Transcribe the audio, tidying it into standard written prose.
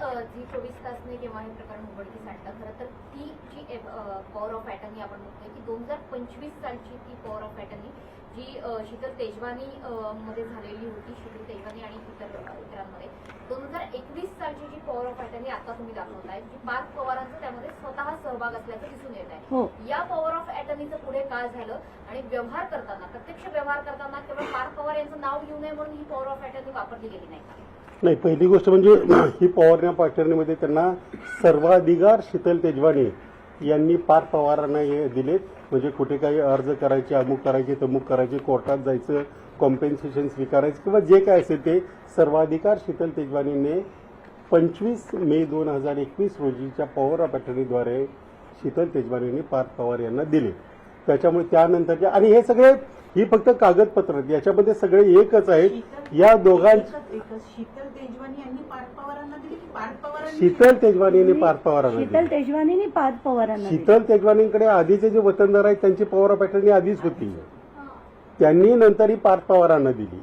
जी 24 तासने जेव्हा हे प्रकरण उघडकीस आणलं, खरं तर ती जी पॉवर ऑफ अटर्नी आपण म्हणतोय की 2025 सालची ती पॉवर ऑफ अटर्नी जी शीतल तेजवानी मध्ये झालेली होती, शीतल तेजवानी आणि इतरांमध्ये 2021 सालची जी पॉवर ऑफ अटर्नी आता तुम्ही दाखवताय, जी पार्थ पवारांचं त्यामध्ये स्वतः सहभाग असल्याचं दिसून येत आहे. हो. या पॉवर ऑफ अटर्नीचं पुढे काय झालं आणि व्यवहार करताना, प्रत्यक्ष व्यवहार करताना केवळ पार्थ पवार यांचं नाव घेऊ नये म्हणून ही पॉवर ऑफ अटर्नी वापरली गेली नाही का? नाही, पहिली गोष्ट म्हणजे ही पॉवर ऑफ अटर्नीमध्ये त्यांना सर्वाधिकार शीतल तेजवानी यांनी पार्थ पवारांना हे दिलेत. म्हणजे कुठे काही अर्ज करायचे, अमुक करायचे, तमुक करायचे, कोर्टात जायचं, कॉम्पेन्सेशन स्वीकारायचं किंवा जे काय असेल ते सर्वाधिकार शीतल तेजवानीने 25 मे 2021 रोजीच्या पॉवर ऑफ अटर्नीद्वारे शीतल तेजवानीने पार्थ पवार यांना दिले. त्याच्यामुळे त्यानंतरचे आणि हे सगळे ही फक्त कागदपत्र आहेत, याच्यामध्ये सगळे एकच आहेत. या दोघांची शीतल तेजवानी यांनी पार्थ पवारांना दिली की पार्थ पवारांनी? शीतल तेजवानीने पार्थ पवारांना दिली. शीतल तेजवानीने पार्थ पवारांना दिली. शीतल तेजवानींकडे आधीचे जे वतनदार आहेत त्यांची पॉवर ऑफ अटर्नी आधीच होती, त्यांनी नंतर ही पार्थ पवारांना दिली.